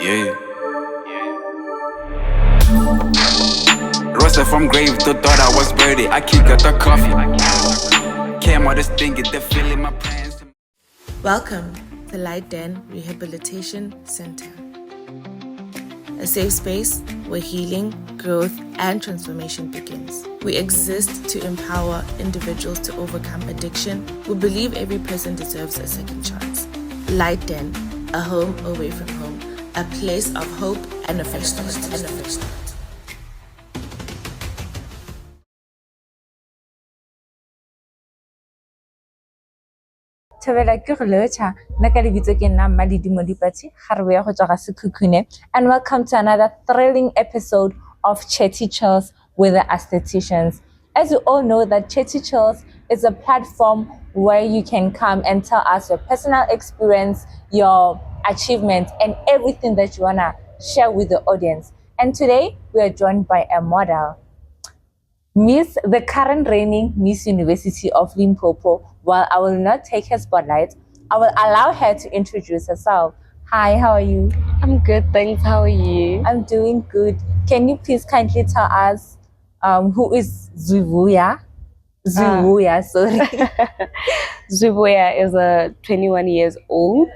Yeah. Rosa from grave, they thought I was birdie. I kick out the coffee. Came out this thing, get the feeling my plans. Welcome to Light Den Rehabilitation Center, a safe space where healing, growth, and transformation begins. We exist to empower individuals to overcome addiction. We believe every person deserves a second chance. Light Den, a home away from home, a place of hope and affection. And welcome to another thrilling episode of Chatty Chills with the Aestheticians. As you all know, that Chatty Chills is a platform where you can come and tell us your personal experience, your achievements, and everything that you wanna share with the audience. And today we are joined by a model, the current reigning Miss University of Limpopo. While I will not take her spotlight, I will allow her to introduce herself. Hi, how are you? I'm good, thanks. How are you? I'm doing good. Can you please kindly tell us who is Zwivhuya? Zwivhuya, sorry. Zwivhuya is a 21 years old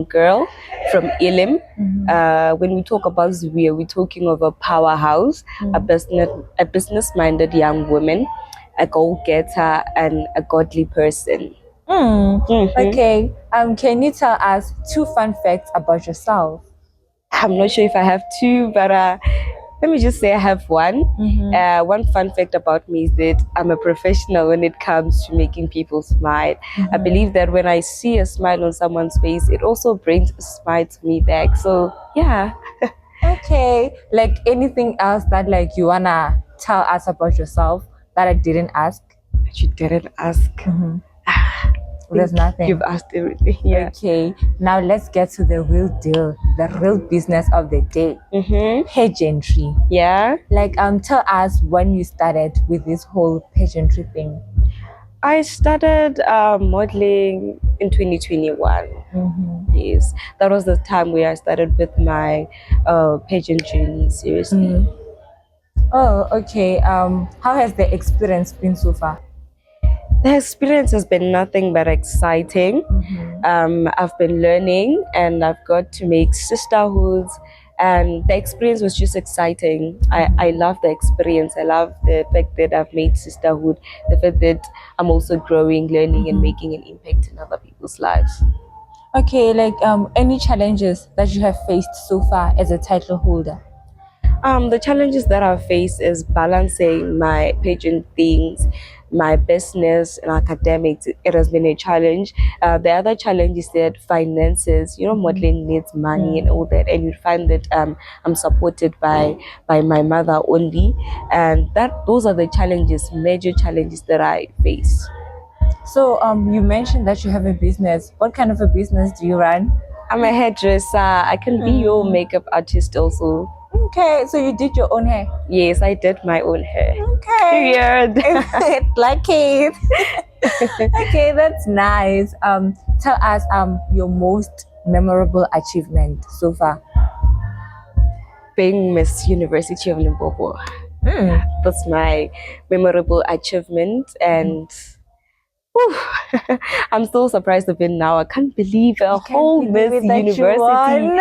girl from Ilim. When we talk about Zwivhuya, we're talking of a powerhouse, a business-minded young woman, a goal-getter, and a godly person. Okay. Can you tell us 2 fun facts about yourself? I'm not sure if I have 2, but let me just say I have one. One fun fact about me is that I'm a professional when it comes to making people smile. I believe that when I see a smile on someone's face, it also brings a smile to me back. So yeah. Okay. Like anything else that like you wanna tell us about yourself that I didn't ask? That you didn't ask. There's nothing. You've asked everything. Yeah. Okay. Now let's get to the real deal, the real business of the day. Pageantry. Yeah. Like tell us when you started with this whole pageantry thing. I started modeling in 2021. Yes, that was the time where I started with my pageant journey. Seriously. Oh, okay. How has the experience been so far? The experience has been nothing but exciting. I've been learning and I've got to make sisterhoods, and the experience was just exciting. I love the experience. I love the fact that I've made sisterhood, the fact that I'm also growing, learning, and making an impact in other people's lives. Okay, like any challenges that you have faced so far as a title holder? The challenges that I've faced is balancing my pageant things, my business and academics. It has been a challenge. The other challenge is that finances, modeling needs money and all that. And you find that I'm supported by my mother only. And those are the challenges, major challenges that I face. So you mentioned that you have a business. What kind of a business do you run? I'm a hairdresser. I can be your makeup artist also. Okay, so you did your own hair? Yes, I did my own hair. Okay. Weird. Like it. Okay, that's nice. Tell us your most memorable achievement so far. Being Miss University of Limpopo. That's my memorable achievement, and I'm so surprised of it now. I can't believe a whole Miss University.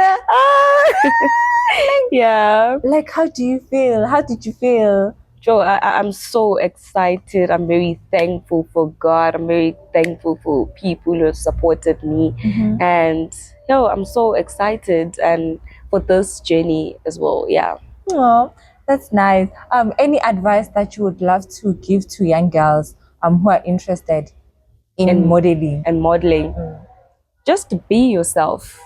Yeah. Like, how do you feel? How did you feel? Joe, I'm so excited. I'm very thankful for God. I'm very thankful for people who have supported me. And I'm so excited and for this journey as well. Yeah. Oh, that's nice. Any advice that you would love to give to young girls who are interested in modeling? And modeling. Just be yourself.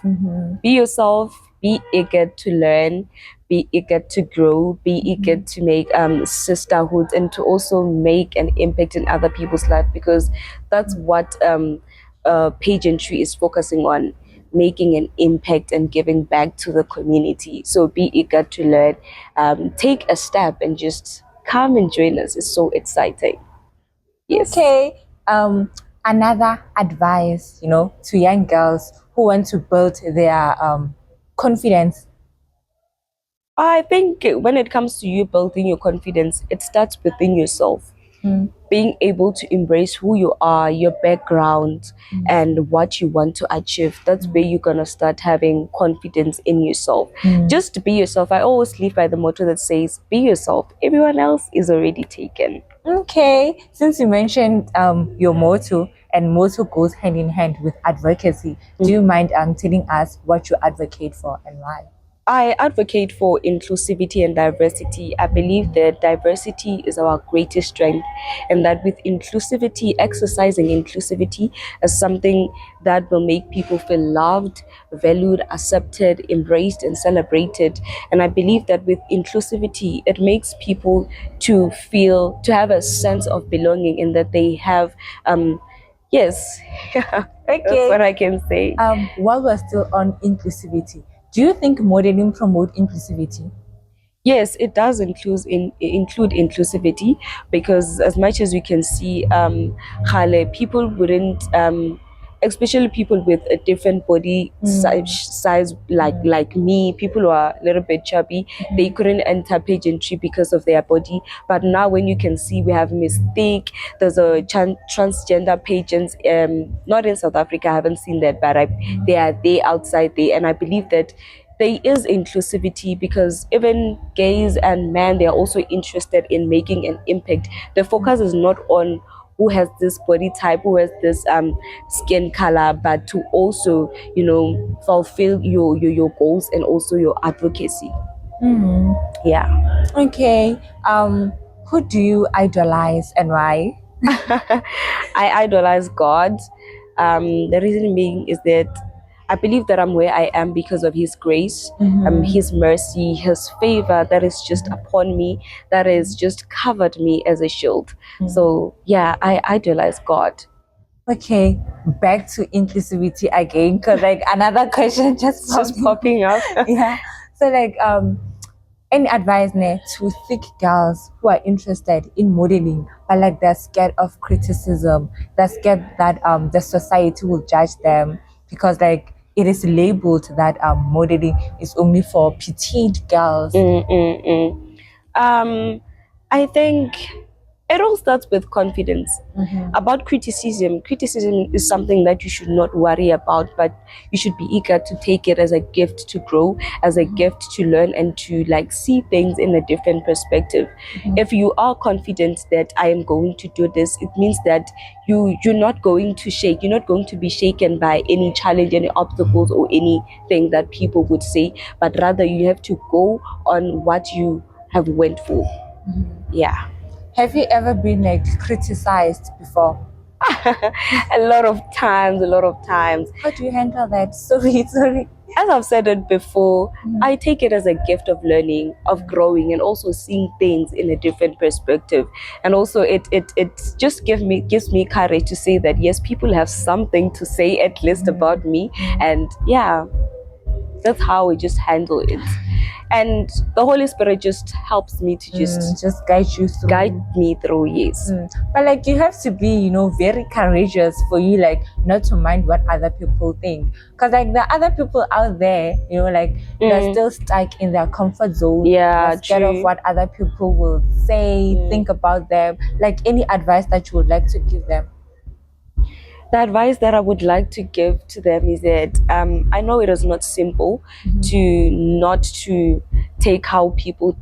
Be yourself. Be eager to learn. Be eager to grow. Be eager to make sisterhood and to also make an impact in other people's life, because that's what pageantry is focusing on, making an impact and giving back to the community. So be eager to learn. Take a step and just come and join us. It's so exciting. Yes. Okay. Another advice, to young girls who want to build their confidence I think when it comes to you building your confidence, it starts within yourself. Being able to embrace who you are, your background, and what you want to achieve. That's where you're gonna start having confidence in yourself. Just be yourself. I always live by the motto that says, "Be yourself. Everyone else is already taken." Okay, since you mentioned your motto, and motto goes hand in hand with advocacy, do you mind telling us what you advocate for and why? I advocate for inclusivity and diversity. I believe that diversity is our greatest strength, and that with inclusivity, exercising inclusivity is something that will make people feel loved, valued, accepted, embraced, and celebrated. And I believe that with inclusivity, it makes people to have a sense of belonging, and that they have, yes, that's what I can say. While we're still on inclusivity, do you think modeling promote inclusivity? Yes, it does include inclusivity, because as much as we can see, Khale, people wouldn't, especially people with a different body size like me, people who are a little bit chubby, they couldn't enter pageantry because of their body. But now when you can see, we have Mystique, there's a transgender pageants, not in South Africa, I haven't seen that, but they are there outside there, and I believe that there is inclusivity, because even gays and men, they are also interested in making an impact. The focus is not on who has this body type, who has this skin color, but to also, fulfill your goals and also your advocacy. Yeah. Okay. Who do you idolize and why? I idolize God. The reason being is that I believe that I'm where I am because of His grace, His mercy, His favor that is just upon me, that has just covered me as a shield. So yeah, I idolize God. Okay, back to inclusivity again, because like another question just popping up. Yeah. So like any advice to thick girls who are interested in modeling, but like they're scared of criticism, they're scared that the society will judge them, because like it is labeled that modeling is only for petite girls. I think it all starts with confidence. About criticism is something that you should not worry about, but you should be eager to take it as a gift to grow, as a gift to learn, and to like see things in a different perspective. If you are confident that I am going to do this, it means that you're not going to shake, you're not going to be shaken by any challenge, any obstacles, or anything that people would say, but rather you have to go on what you have went for. Yeah. Have you ever been like criticized before? a lot of times. How do you handle that? Sorry. As I've said it before, I take it as a gift of learning, of growing, and also seeing things in a different perspective. And also it just gives me courage to say that yes, people have something to say at least about me. And yeah, that's how we just handle it. And the Holy Spirit just helps me to just guide me through. Yes. But like you have to be, very courageous for you, like not to mind what other people think, because like the other people out there, they're still stuck in their comfort zone. Yeah, they're scared of what other people will say, think about them. Like any advice that you would like to give them? The advice that I would like to give to them is that I know it is not simple to not to take how people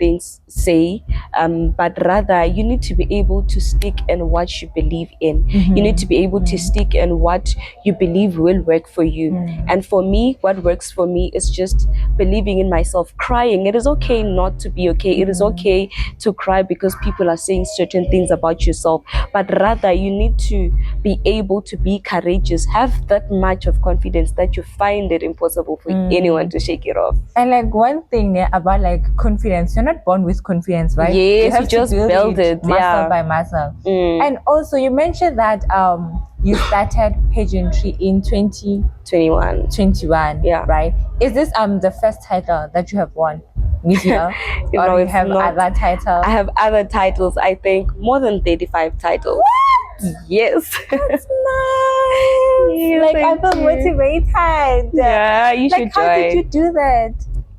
say, but rather you need to be able to stick in what you believe in. You need to be able to stick in what you believe will work for you. And for me, what works for me is just believing in myself, crying. It is okay not to be okay. It is okay to cry because people are saying certain things about yourself, but rather you need to be able to be courageous, have that much of confidence that you find it impossible for anyone to shake it off. And like one thing about like confidence, you're not born with confidence, right? Yes, you just build it muscle by muscle. And also you mentioned that you started pageantry in 2021. Yeah. Right? Is this the first title that you have won? Miss Or you have other titles? I have other titles, I think more than 35 titles. What? Yes. That's nice. Like I feel motivated. Yeah, you should How did you do that?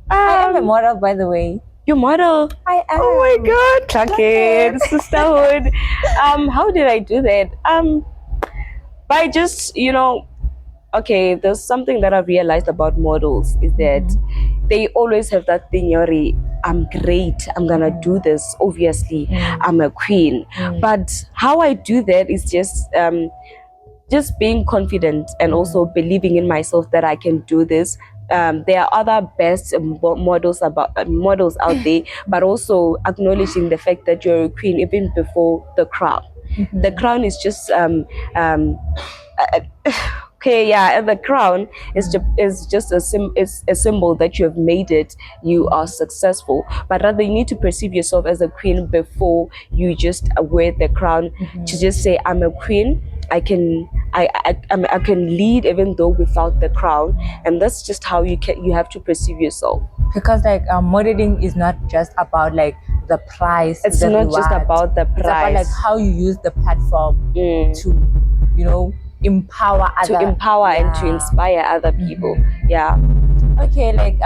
I am a model, by the way. You model? I am. Oh my God, Clark it, sisterhood. How did I do that? By just, okay, there's something that I've realized about models is that they always have that thing, Yori, I'm great, I'm gonna do this, obviously, I'm a queen. But how I do that is just being confident and also believing in myself that I can do this. There are other best models out there, but also acknowledging the fact that you're a queen even before the crown. The crown is just okay, yeah, and the crown is just a symbol that you have made it. You are successful, but rather you need to perceive yourself as a queen before you just wear the crown. To just say, I'm a queen. I can lead even though without the crown, and that's just how you have to perceive yourself. Because like modeling is not just about like the price. It's the not reward. just about the price. It's about like how you use the platform to empower and to inspire other people. Yeah. Okay, like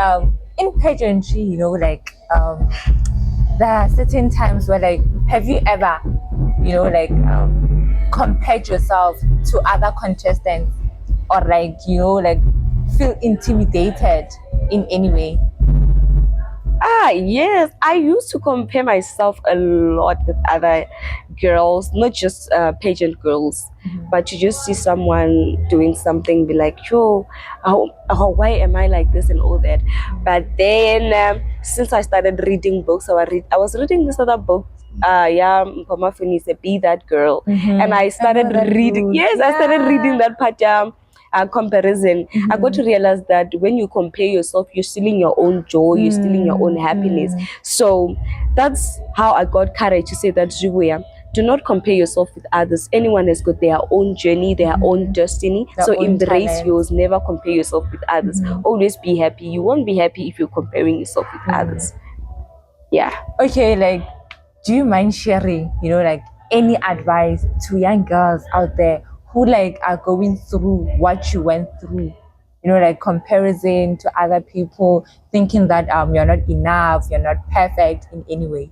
in pageantry, like there are certain times where like, have you ever compared yourself to other contestants, or like feel intimidated in any way? Yes, I used to compare myself a lot with other girls, not just pageant girls, but you just see someone doing something, be like, yo, why am I like this and all that. But then since I started reading books, I was reading this other book, Mpoma Funise, Be That Girl, and I started reading. Yes, I started reading that part. Comparison. I got to realize that when you compare yourself, you're stealing your own joy, you're stealing your own happiness. So that's how I got courage to say that, Zwivhuya, do not compare yourself with others. Anyone has got their own journey, their own destiny. So embrace yours. Never compare yourself with others. Always be happy. You won't be happy if you're comparing yourself with others. Yeah. Okay, like, do you mind sharing, like any advice to young girls out there who like are going through what you went through, like comparison to other people, thinking that you're not enough, you're not perfect in any way?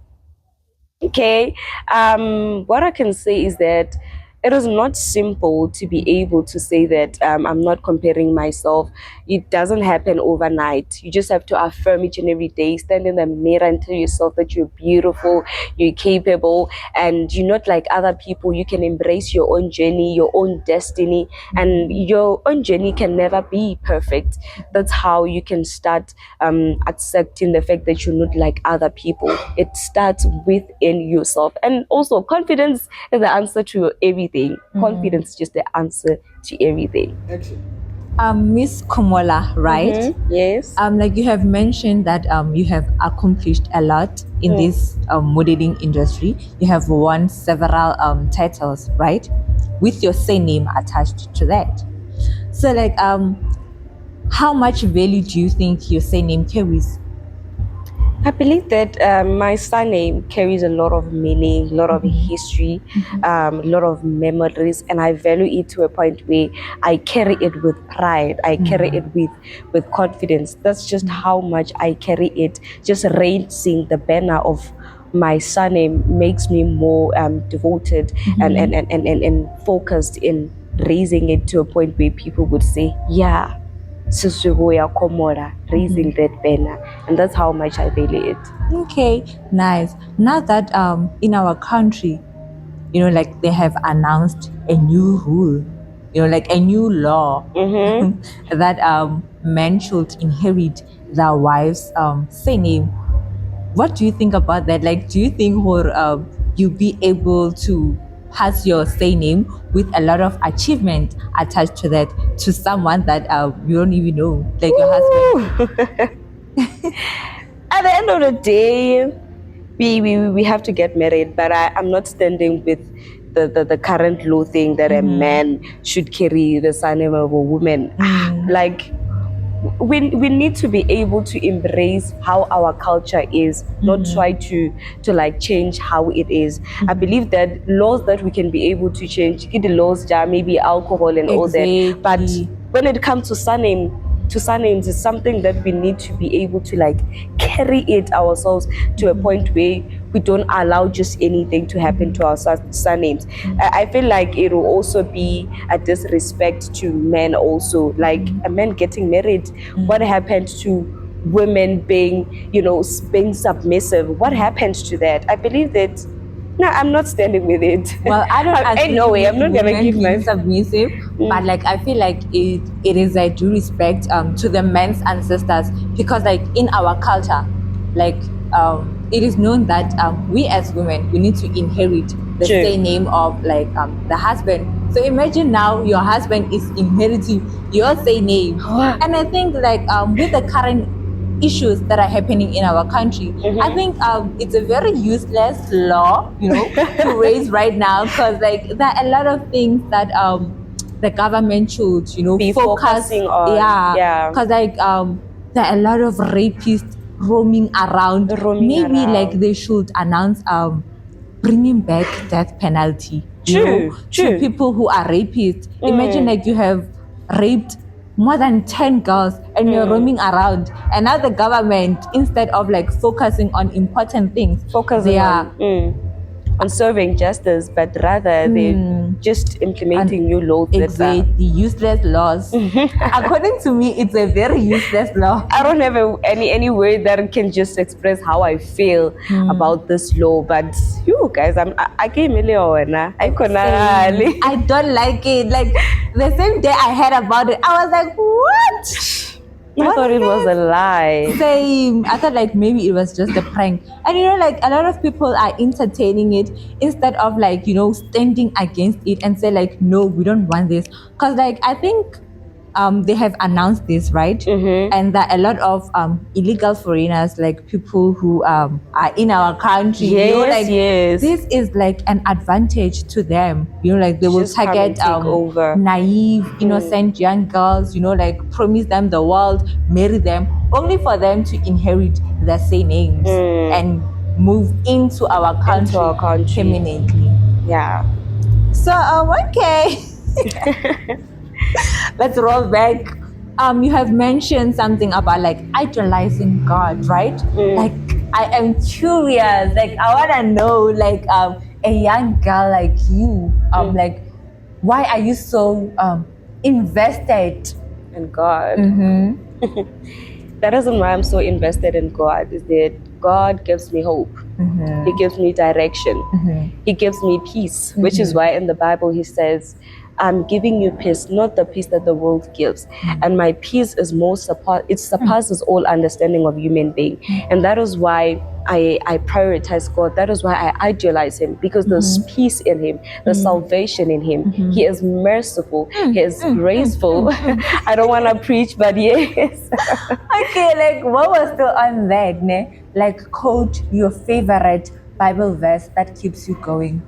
Okay, what I can say is that it is not simple to be able to say that I'm not comparing myself. It doesn't happen overnight. You just have to affirm each and every day, stand in the mirror and tell yourself that you're beautiful, you're capable, and you're not like other people. You can embrace your own journey, your own destiny, and your own journey can never be perfect. That's how you can start accepting the fact that you're not like other people. It starts within yourself, and also confidence is the answer to everything. Confidence is just the answer to everything. Miss Komola, right? Yes. Like you have mentioned that you have accomplished a lot in this modeling industry. You have won several titles, right? With your surname attached to that. So like how much value do you think your surname carries? I believe that my surname carries a lot of meaning, a lot of history, a lot of memories, and I value it to a point where I carry it with pride. I carry it with confidence. That's just how much I carry it. Just raising the banner of my surname makes me more devoted and focused in raising it to a point where people would say, yeah, Zwivhuya.K, raising that banner, and that's how much I value it. Okay, nice. Now that in our country, like they have announced a new rule, like a new law that men should inherit their wife's surname. What do you think about that? Like, do you think you be able to pass your surname with a lot of achievement attached to that to someone that you don't even know, like your husband? At the end of the day, we have to get married, but I'm not standing with the current law thing that a man should carry the surname of a woman. Like, we need to be able to embrace how our culture is, not try to like change how it is. I believe that laws that we can be able to change, the laws, maybe alcohol and all that, but when it comes to surname, to surnames is something that we need to be able to like carry it ourselves to a point where we don't allow just anything to happen to our surnames. I feel like it will also be a disrespect to men also, like a man getting married. What happened to women being, being submissive? What happened to that? I believe that no, I'm not standing with it. Well, I don't agree no way. I'm not gonna women give my being submissive, but like I feel like it is a due respect to the men's ancestors, because like in our culture, like it is known that we as women, we need to inherit the True. same name of like the husband. So imagine now your husband is inheriting your same name, and I think like with the current issues that are happening in our country, I think it's a very useless law, to raise right now, because like there are a lot of things that the government should, be focus focusing on. Yeah. because like there are a lot of rapists roaming around. Maybe like they should announce bringing back death penalty, True. to people who are rapists. Imagine like you have raped more than 10 girls and you're roaming around, and now the government, instead of like focusing on important things, Focusing on serving justice, but rather they're just implementing new laws. Exactly, useless laws. According to me, it's a very useless law. I don't have any word that can just express how I feel about this law, but you guys, I came earlier. I don't like it. Like the same day I heard about it, I was like, what? I thought it was a lie. Same. I thought like maybe it was just a prank. And like a lot of people are entertaining it instead of like, standing against it and say like, no, we don't want this. Because like I think they have announced this, right? And there are a lot of illegal foreigners, like people who are in our country. Yes. This is like an advantage to them. Like they will Just come target and take over. naive, innocent young girls. Like promise them the world, marry them, only for them to inherit their same names and move into our country, permanently. Yeah. So okay. Let's roll back. You have mentioned something about like idolizing God, right? Like I am curious. Like I want to know, like a young girl like you, like why are you so invested in God? The reason why I'm so invested in God is that God gives me hope. He gives me direction. He gives me peace, which is why in the Bible he says, I'm giving you peace, not the peace that the world gives. And my peace is it surpasses all understanding of human being. And that is why I prioritize God. That is why I idolize him, because there's peace in him, there's salvation in him. He is merciful, he is graceful. I don't want to preach, but yes. Okay, like what was still on that, ne? Like quote your favorite Bible verse that keeps you going.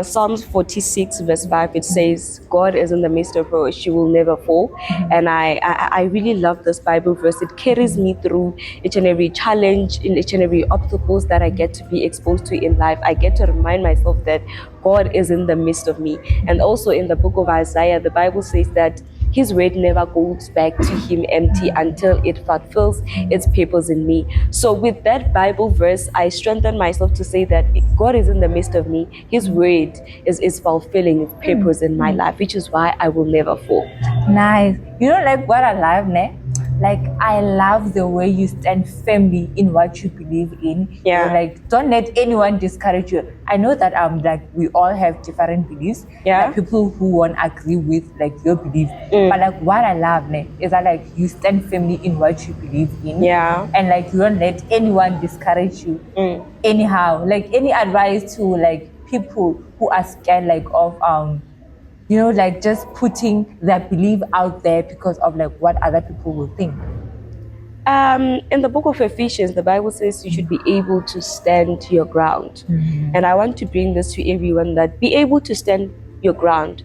Psalms 46 verse 5, it says, God is in the midst of her, she will never fall. And I really love this Bible verse. It carries me through each and every challenge, in each and every obstacles that I get to be exposed to in life. I get to remind myself that God is in the midst of me. And also in the book of Isaiah, the Bible says that his word never goes back to him empty until it fulfills its purpose in me. So with that Bible verse, I strengthen myself to say that God is in the midst of me. His word is fulfilling its purpose in my life, which is why I will never fall. Nice. Like what I love, ne? Like I love the way you stand firmly in what you believe in. Yeah. Like don't let anyone discourage you. I know that like we all have different beliefs. Yeah. Like people who won't agree with like your belief. But like what I love, ne, is that like you stand firmly in what you believe in. Yeah. And like you don't let anyone discourage you. Anyhow. Like any advice to like people who are scared like of like just putting their belief out there because of like what other people will think. In the book of Ephesians, the Bible says you should be able to stand your ground. And I want to bring this to everyone, that be able to stand your ground.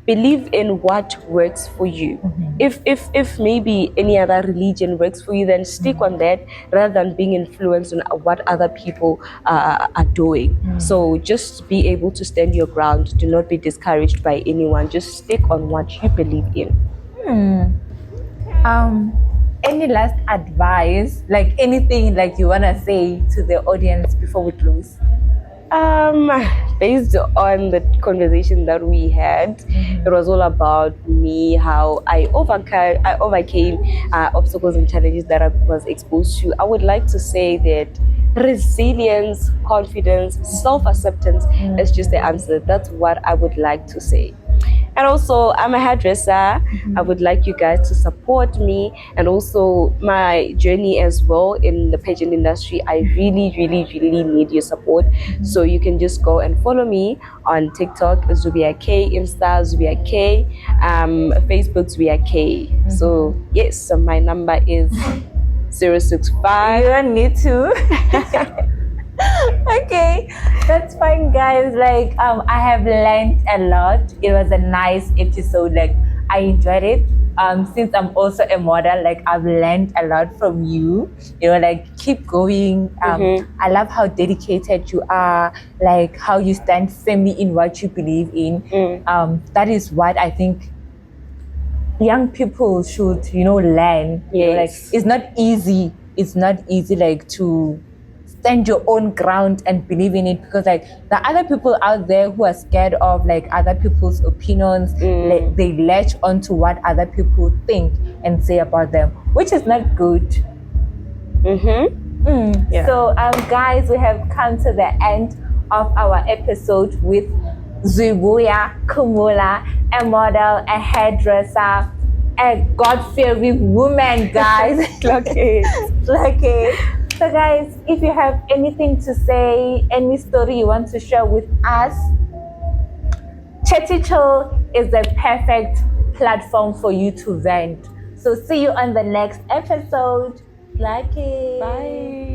Believe in what works for you. If maybe any other religion works for you, then stick on that rather than being influenced on what other people are doing. So just be able to stand your ground. Do not be discouraged by anyone. Just stick on what you believe in. Any last advice, like anything like you wanna say to the audience before we close? Based on the conversation that we had, it was all about me, how I overcame obstacles and challenges that I was exposed to. I would like to say that resilience, confidence, self-acceptance is just the answer. That's what I would like to say. And also, I'm a hairdresser. I would like you guys to support me and also my journey as well in the pageant industry. I really, really, really need your support. So you can just go and follow me on TikTok, Zwivhuya.K, Insta, Zwivhuya.K, Facebook, Zwivhuya.K. So yes, so my number is 065. You don't need to. Okay, that's fine, guys. Like, I have learned a lot. It was a nice episode. Like, I enjoyed it. Since I'm also a model, like, I've learned a lot from you. You know, like, keep going. I love how dedicated you are. Like, how you stand firmly in what you believe in. That is what I think young people should, learn. Yes. You know, like, it's not easy. It's not easy, like, to stand your own ground and believe in it, because like the other people out there who are scared of like other people's opinions, like, they latch onto what other people think and say about them, which is not good. Yeah. So guys, we have come to the end of our episode with Zwivhuya.K, a model, a hairdresser, a God-fearing woman, guys. Okay. Okay. So guys, if you have anything to say, any story you want to share with us, Chetty Chill is the perfect platform for you to vent. So see you on the next episode. Like it. Bye.